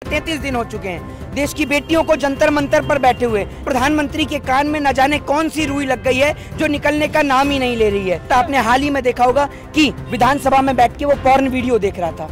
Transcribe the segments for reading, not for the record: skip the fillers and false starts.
33 दिन हो चुके हैं देश की बेटियों को जंतर मंतर पर बैठे हुए। प्रधानमंत्री के कान में न जाने कौन सी रुई लग गई है जो निकलने का नाम ही नहीं ले रही है। तो आपने हाल ही में देखा होगा कि विधानसभा में बैठ के वो पॉर्न वीडियो देख रहा था।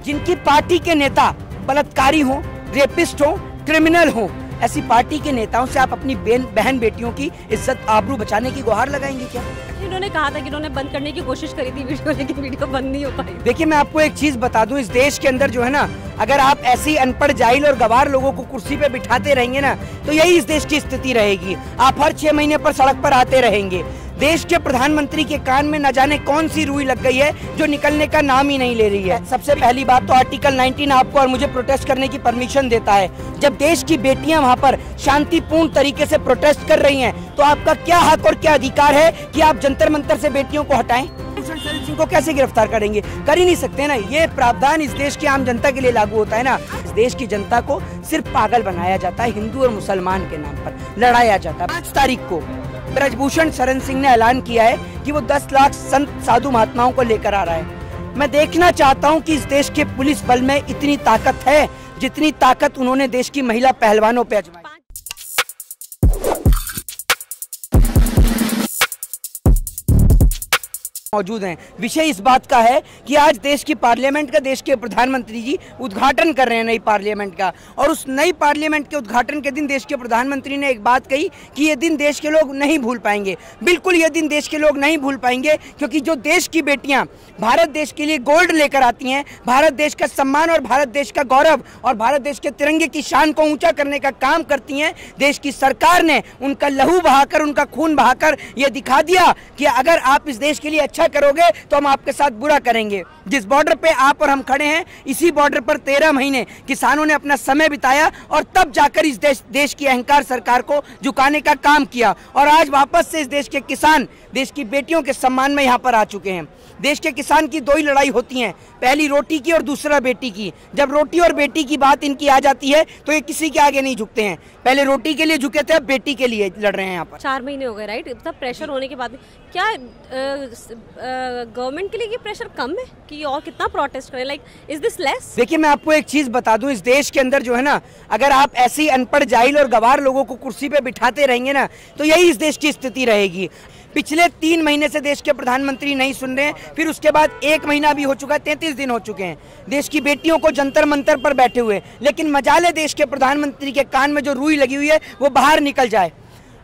जिनकी पार्टी के नेता बलात्कारी हो, रेपिस्ट हो, क्रिमिनल हो, ऐसी पार्टी के नेताओं से आप अपनी बहन बेटियों की इज्जत आबरू बचाने की गुहार लगाएंगे क्या? इन्होंने कहा था कि इन्होंने बंद करने की कोशिश करी थी वीडियो, लेकिन वीडियो बंद नहीं हो पाई। देखिए, मैं आपको एक चीज बता दूं, इस देश के अंदर जो है ना, अगर आप ऐसी अनपढ़, जाहिल और गवार लोगों को कुर्सी पे बिठाते रहेंगे ना, तो यही इस देश की स्थिति रहेगी। आप हर 6 महीने पर सड़क पर आते रहेंगे। देश के प्रधानमंत्री के कान में न जाने कौन सी रुई लग गई है जो निकलने का नाम ही नहीं ले रही है। सबसे पहली बात तो आर्टिकल 19 आपको और मुझे प्रोटेस्ट करने की परमिशन देता है। जब देश की बेटियां वहां पर शांतिपूर्ण तरीके से प्रोटेस्ट कर रही हैं, तो आपका क्या हक और क्या अधिकार है कि आप जंतर मंतर से बेटियों को हटाएं? सिंह को कैसे गिरफ्तार करेंगे? कर ही नहीं सकते ना। ये प्रावधान इस देश की आम जनता के लिए लागू होता है ना। इस देश की जनता को सिर्फ पागल बनाया जाता है, हिंदू और मुसलमान के नाम पर लड़ाया जाता है। 5 तारीख को ब्रजभूषण शरण सिंह ने ऐलान किया है कि वो 10 लाख संत साधु महात्माओं को लेकर आ रहा है। मैं देखना चाहता हूं कि इस देश के पुलिस बल में इतनी ताकत है जितनी ताकत उन्होंने देश की महिला पहलवानों पे आजमाई। मौजूद हैं। विषय इस बात का है कि आज देश की पार्लियामेंट का, देश के प्रधानमंत्री जी उद्घाटन कर रहे हैं नई पार्लियामेंट का, और उस नई पार्लियामेंट के उद्घाटन के दिन देश के प्रधानमंत्री ने एक बात कही कि ये दिन देश के लोग नहीं भूल पाएंगे। बिल्कुल ये दिन देश के लोग नहीं भूल पाएंगे, क्योंकि जो देश की बेटियां भारत देश के लिए गोल्ड लेकर आती हैं, भारत देश का सम्मान और भारत देश का गौरव और भारत देश के तिरंगे की शान को ऊंचा करने का काम करती हैं, देश की सरकार ने उनका लहू बहाकर, उनका खून बहाकर ये दिखा दिया कि अगर आप इस देश के लिए अच्छा करोगे तो हम आपके साथ बुरा करेंगे। जिस बॉर्डर पे आप और हम खड़े हैं, इसी बॉर्डर पर 13 महीने किसानों ने अपना समय बिताया और तब जाकर इस देश की अहंकार सरकार को झुकाने का काम किया। और आज वापस से इस देश के किसान देश की बेटियों के सम्मान में यहाँ पर आ चुके हैं। देश के किसान की 2 ही लड़ाई होती हैं, पहली रोटी की और दूसरा बेटी की। जब रोटी और बेटी की बात इनकी आ जाती है तो ये किसी के आगे नहीं झुकते हैं। पहले रोटी के लिए झुके थे, अब बेटी के लिए लड़ रहे हैं यहाँ पर। 4 महीने हो गए, राइट? इतना प्रेशर होने के बाद क्या गवर्नमेंट के लिए ये प्रेशर कम है कि और कितना प्रोटेस्ट करें? Like is this less? देखिए, मैं आपको एक चीज बता दूं, इस देश के अंदर जो है ना, अगर आप ऐसी अनपढ़, जाहिल और गवार लोगों को कुर्सी पे बिठाते रहेंगे ना, तो यही इस देश की स्थिति रहेगी। पिछले 3 महीने से देश के प्रधानमंत्री नहीं सुन रहे हैं, फिर उसके बाद 1 महीना भी हो चुका है, 33 दिन हो चुके हैं देश की बेटियों को जंतर मंतर पर बैठे हुए। लेकिन मजाल है देश के प्रधानमंत्री के कान में जो रुई लगी हुई है वो बाहर निकल जाए।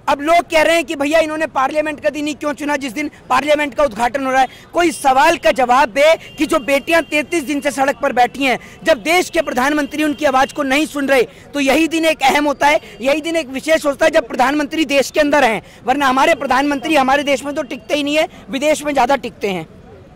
अब लोग कह रहे हैं कि भैया इन्होंने पार्लियामेंट का दिन ही क्यों चुना जिस दिन पार्लियामेंट का उद्घाटन हो रहा है। कोई सवाल का जवाब दे कि जो बेटियां 33 दिन से सड़क पर बैठी हैं, जब देश के प्रधानमंत्री उनकी आवाज को नहीं सुन रहे, तो यही दिन एक अहम होता है, यही दिन एक विशेष होता है जब प्रधानमंत्री देश के अंदर हैं। वरना हमारे प्रधानमंत्री हमारे देश में तो टिकते ही नहीं है, विदेश में ज्यादा टिकते हैं।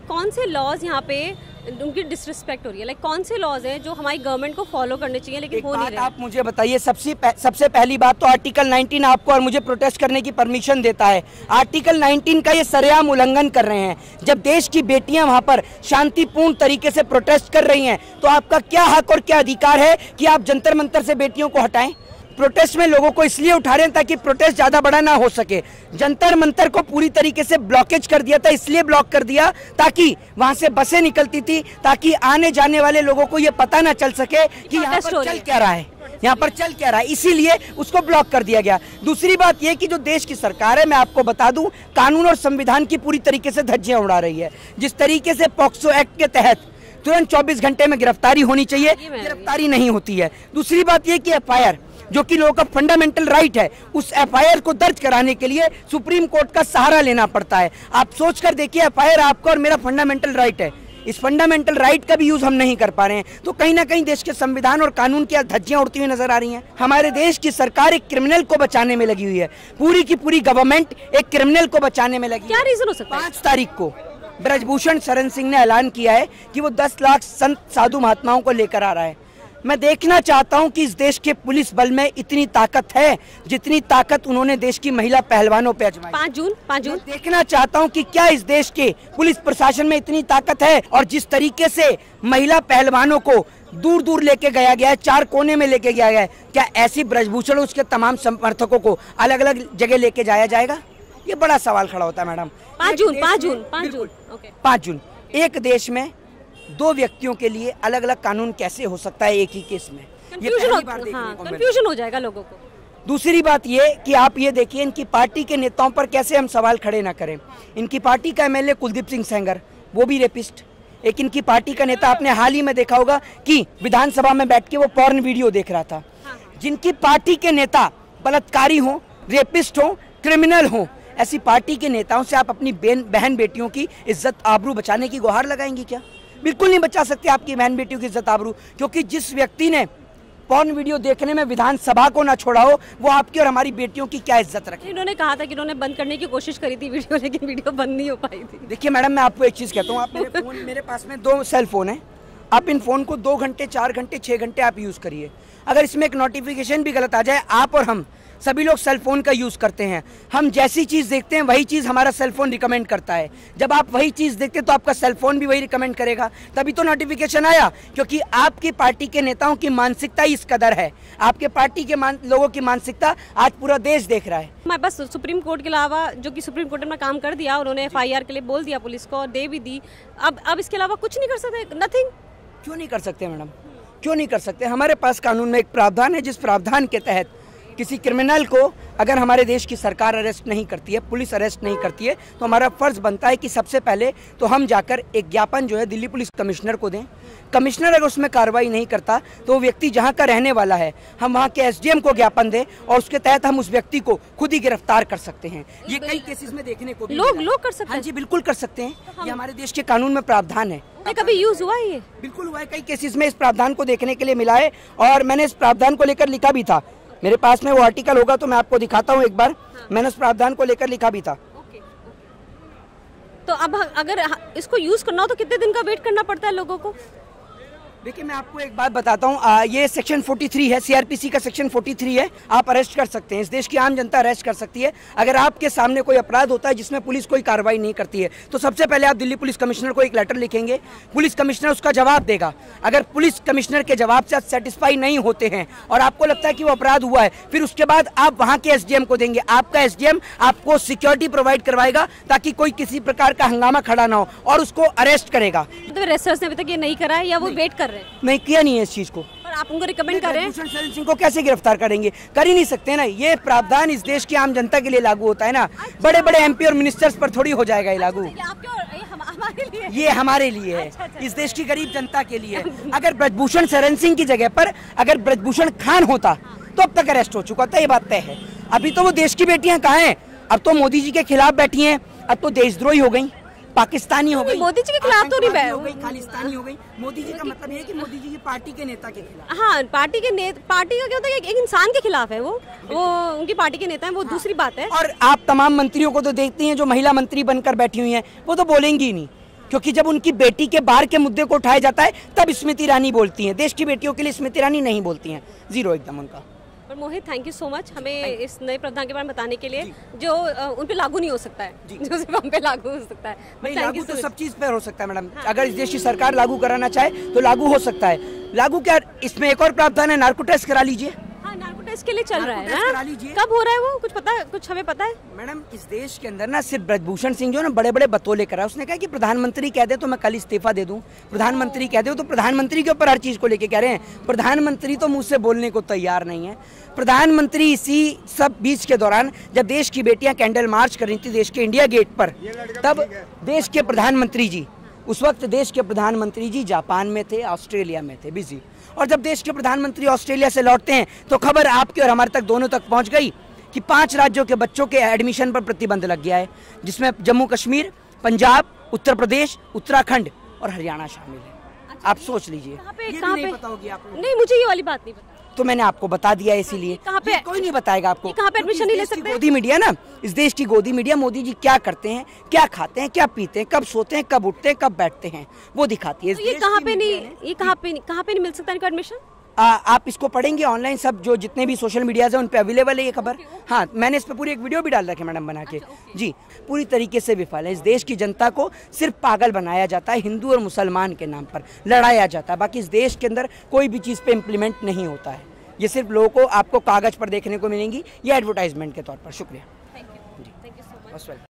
कौन से लॉज यहाँ पे उनकी डिसरिस्पेक्ट हो रही है? लाइक कौन से लॉज हैं जो हमारी गवर्नमेंट को फॉलो करने चाहिए लेकिन हो नहीं रहे? आप मुझे बताइए, सबसे पहली बात तो आर्टिकल 19 आपको और मुझे प्रोटेस्ट करने की परमिशन देता है। आर्टिकल 19 का ये सरेआम उल्लंघन कर रहे हैं। जब देश की बेटियां वहां पर शांतिपूर्ण तरीके से प्रोटेस्ट कर रही हैं, तो आपका क्या हक और क्या अधिकार है कि आप जंतर मंतर से बेटियों को हटाएं? प्रोटेस्ट में लोगों को इसलिए उठा रहे हैं ताकि प्रोटेस्ट ज्यादा बड़ा ना हो सके। जंतर मंतर को पूरी तरीके से ब्लॉकेज कर दिया था, इसलिए ब्लॉक कर दिया ताकि वहां से बसें निकलती थी, ताकि आने जाने वाले लोगों को ये पता ना चल सके कि यहाँ पर चल क्या रहा है, यहाँ पर चल क्या रहा है, इसीलिए उसको ब्लॉक कर दिया गया। दूसरी बात ये कि जो देश की सरकार है, मैं आपको बता दूं, कानून और संविधान की पूरी तरीके से धज्जियां उड़ा रही है। जिस तरीके से पॉक्सो एक्ट के तहत तुरंत 24 घंटे में गिरफ्तारी होनी चाहिए, गिरफ्तारी नहीं होती है। दूसरी बात ये कि FIR, जो कि लोगों का फंडामेंटल राइट है, उस FIR को दर्ज कराने के लिए सुप्रीम कोर्ट का सहारा लेना पड़ता है। आप सोच कर देखिए, FIR आपका और मेरा फंडामेंटल राइट है, इस फंडामेंटल राइट का भी यूज हम नहीं कर पा रहे हैं। तो कहीं ना कहीं देश के संविधान और कानून की धज्जियां उड़ती हुई नजर आ रही हैं। हमारे देश की सरकार एक क्रिमिनल को बचाने में लगी हुई है, पूरी की पूरी गवर्नमेंट एक क्रिमिनल को बचाने में लगी। क्या रीजन हो सकता है? 5 तारीख को ब्रजभूषण शरण सिंह ने ऐलान किया है कि वो 10 लाख संत साधु महात्माओं को लेकर आ रहा है। मैं देखना चाहता हूं कि इस देश के पुलिस बल में इतनी ताकत है जितनी ताकत उन्होंने देश की महिला पहलवानों पे आजमाई। 5 जून देखना चाहता हूं कि क्या इस देश के पुलिस प्रशासन में इतनी ताकत है, और जिस तरीके से महिला पहलवानों को दूर दूर लेके गया गया है, 4 कोने में लेके गया गया है, क्या ऐसी ब्रजभूषण उसके तमाम समर्थकों को अलग अलग जगह लेके जाया जाएगा? ये बड़ा सवाल खड़ा होता है मैडम। 5 जून एक देश में 2 व्यक्तियों के लिए अलग अलग कानून कैसे हो सकता है एक ही केस में? कंफ्यूजन हो जाएगा लोगों को। दूसरी बात ये कि आप ये देखिए इनकी पार्टी के नेताओं पर कैसे हम सवाल खड़े ना करें। इनकी पार्टी का एमएलए कुलदीप सिंह सेंगर, वो भी रेपिस्ट। एक इनकी पार्टी का नेता, आपने हाल ही में देखा होगा कि विधानसभा में बैठ के वो पॉर्न वीडियो देख रहा था। जिनकी पार्टी के नेता बलात्कारी हो, रेपिस्ट हो, क्रिमिनल हो, ऐसी पार्टी के नेताओं से आप अपनी बहन बेटियों की इज्जत आबरू बचाने की गुहार लगाएंगी क्या? बिल्कुल नहीं बचा सकते आपकी बहन बेटियों की इज्जत आबरू, क्योंकि जिस व्यक्ति ने पॉर्न वीडियो देखने में विधानसभा को ना छोड़ा हो, वो आपकी और हमारी बेटियों की क्या इज्जत रखे। इन्होंने कहा था कि इन्होंने बंद करने की कोशिश करी थी वीडियो, लेकिन वीडियो बंद नहीं हो पाई थी। देखिए मैडम, मैं आपको एक चीज कहता हूँ, आप मेरे पास में 2 सेल फोन है, आप इन फोन को 2 घंटे, 4 घंटे, 6 घंटे आप यूज करिए। अगर इसमें एक नोटिफिकेशन भी गलत आ जाए, आप और हम सभी लोग सेल फोन का यूज करते हैं। हम जैसी चीज देखते हैं वही चीज हमारा सेल फोन रिकमेंड करता है। जब आप वही चीज देखते हैं तो आपका सेल फोन भी वही रिकमेंड करेगा, तभी तो नोटिफिकेशन आया। क्योंकि आपकी पार्टी के नेताओं की मानसिकता इस कदर है, आपके पार्टी के लोगों की मानसिकता आज पूरा देश देख रहा है। हमारे पास सुप्रीम कोर्ट के अलावा, जो कि सुप्रीम कोर्ट ने अपना काम कर दिया, उन्होंने FIR के लिए बोल दिया पुलिस को और दे भी दी। अब इसके अलावा कुछ नहीं कर सकते, नथिंग। क्यों नहीं कर सकते मैडम, क्यों नहीं कर सकते? हमारे पास कानून में एक प्रावधान है, जिस प्रावधान के तहत किसी क्रिमिनल को अगर हमारे देश की सरकार अरेस्ट नहीं करती है, पुलिस अरेस्ट नहीं करती है, तो हमारा फर्ज बनता है कि सबसे पहले तो हम जाकर एक ज्ञापन जो है दिल्ली पुलिस कमिश्नर को दें। कमिश्नर अगर उसमें कार्रवाई नहीं करता तो वो व्यक्ति जहां का रहने वाला है, हम वहां के SDM को ज्ञापन दें और उसके तहत हम उस व्यक्ति को खुद ही गिरफ्तार कर सकते हैं। ये कई केसेस में देखने को लोग कर सकते हैं। हाँ जी, बिल्कुल कर सकते हैं। ये हमारे देश के कानून में प्रावधान है। कभी यूज हुआ है ये? बिल्कुल हुआ है, कई केसेस में इस प्रावधान को देखने के लिए मिला है और मैंने इस प्रावधान को लेकर लिखा भी था। मेरे पास में वो आर्टिकल होगा तो मैं आपको दिखाता हूँ एक बार। मैंने उस प्रावधान को लेकर लिखा भी था। तो अब अगर इसको यूज करना हो तो कितने दिन का वेट करना पड़ता है लोगों को? देखिए मैं आपको एक बात बताता हूँ, ये सेक्शन 43 है, CRPC का सेक्शन 43 है। आप अरेस्ट कर सकते हैं, इस देश की आम जनता अरेस्ट कर सकती है। अगर आपके सामने कोई अपराध होता है जिसमें पुलिस कोई कार्रवाई नहीं करती है, तो सबसे पहले आप दिल्ली पुलिस कमिश्नर को एक लेटर लिखेंगे, पुलिस कमिश्नर उसका जवाब देगा। अगर पुलिस कमिश्नर के जवाब से आप सेटिस्फाई नहीं होते हैं और आपको लगता है कि वो अपराध हुआ है, फिर उसके बाद आप वहाँ के SDM को देंगे। आपका SDM आपको सिक्योरिटी प्रोवाइड करवाएगा ताकि कोई किसी प्रकार का हंगामा खड़ा ना हो और उसको अरेस्ट करेगा। रेसर्स ने अभी तक ये नहीं करा है या वो वेट कर रहे हैं? नहीं किया नहीं है इस चीज को। और आप उनको रिकमेंड कर रहे हैं? शरण सिंह को कैसे गिरफ्तार करेंगे? कर ही नहीं सकते ना। ये प्रावधान इस देश की आम जनता के लिए लागू होता है ना, बड़े बड़े MP और मिनिस्टर्स पर थोड़ी हो जाएगा ये लागू। ये हमारे लिए है, इस देश की गरीब जनता के लिए। अगर ब्रजभूषण शरण सिंह की जगह पर अगर ब्रजभूषण खान होता तो अब तक अरेस्ट हो चुका था, ये बात तय है। अभी तो वो देश की बेटियां कहाँ हैं? अब तो मोदी जी के खिलाफ बैठी हैं, अब तो देशद्रोही हो गई, पाकिस्तानी हो गई। मोदी जी के खिलाफ तो नहीं हो गई, खालिस्तानी हो गई। मोदी जी का मतलब ये है कि मोदी जी की पार्टी के नेता के खिलाफ। हाँ, पार्टी का क्या होता है, एक इंसान के खिलाफ है वो उनकी पार्टी के नेता है, वो दूसरी बात है। और आप तमाम मंत्रियों को तो देखती हैं जो महिला मंत्री बनकर बैठी हुई हैं, वो तो बोलेंगी ही नहीं, क्योंकि जब उनकी बेटी के बाहर के मुद्दे को उठाया जाता है तब स्मृति ईरानी बोलती हैं। देश की बेटियों के लिए स्मृति ईरानी नहीं बोलती हैं, जीरो एकदम उनका। और मोहित, थैंक यू सो मच हमें इस नए प्रावधान के बारे में बताने के लिए, जो उन पे लागू नहीं हो सकता है, जो सिर्फ हम पे लागू हो सकता है। नहीं, लागू तो सब चीज पर हो सकता है मैडम। अगर इस देश की सरकार लागू कराना चाहे तो लागू हो सकता है। लागू क्या, इसमें एक और प्रावधान है, नार्को टेस्ट करा लीजिए। नार्को टेस्ट के लिए चल रहा है ना? कब हो रहा है वो? कुछ पता है? कुछ हमें पता है? मैडम, इस देश के अंदर ना सिर्फ ब्रजभूषण सिंह जो ना बड़े बड़े बतौले करा, उसने कहा कि प्रधानमंत्री कह दे तो मैं कल इस्तीफा दे दूं, प्रधानमंत्री कह दे तो प्रधानमंत्री के ऊपर हर चीज को लेके कह रहे हैं। प्रधानमंत्री तो मुझसे बोलने को तैयार नहीं है। प्रधानमंत्री इसी सब बीच के दौरान जब देश की बेटियां कैंडल मार्च कर रही थी देश के इंडिया गेट पर, तब देश के प्रधानमंत्री जी, उस वक्त देश के प्रधानमंत्री जी जापान में थे, ऑस्ट्रेलिया में थे, बिजी। और जब देश के प्रधानमंत्री ऑस्ट्रेलिया से लौटते हैं तो खबर आपके और हमारे तक दोनों तक पहुंच गई कि 5 राज्यों के बच्चों के एडमिशन पर प्रतिबंध लग गया है, जिसमें जम्मू कश्मीर, पंजाब, उत्तर प्रदेश, उत्तराखंड और हरियाणा शामिल है। आप सोच लीजिए। नहीं, मुझे ये वाली बात नहीं पता, तो मैंने आपको बता दिया, इसीलिए कोई नहीं बताएगा आपको। कहाँ पे एडमिशन नहीं ले सकते? गोदी मीडिया ना, इस देश की गोदी मीडिया मोदी जी क्या करते हैं, क्या खाते हैं, क्या पीते हैं, कब सोते हैं, कब उठते हैं, कब बैठते हैं, वो दिखाती है। ये कहाँ पे नहीं मिल सकता इनको एडमिशन? आप इसको पढ़ेंगे ऑनलाइन, सब जो जितने भी सोशल मीडियाज हैं उन पे अवेलेबल है ये खबर। हाँ, मैंने इस पे पूरी एक वीडियो भी डाल रखी है मैडम बना के। जी, पूरी तरीके से विफल है। इस देश की जनता को सिर्फ पागल बनाया जाता है, हिंदू और मुसलमान के नाम पर लड़ाया जाता है, बाकी इस देश के अंदर कोई भी चीज़ पे इम्प्लीमेंट नहीं होता है। ये सिर्फ लोगों को आपको कागज पर देखने को मिलेंगी, ये एडवर्टाइजमेंट के तौर पर। शुक्रिया। Thank you so much.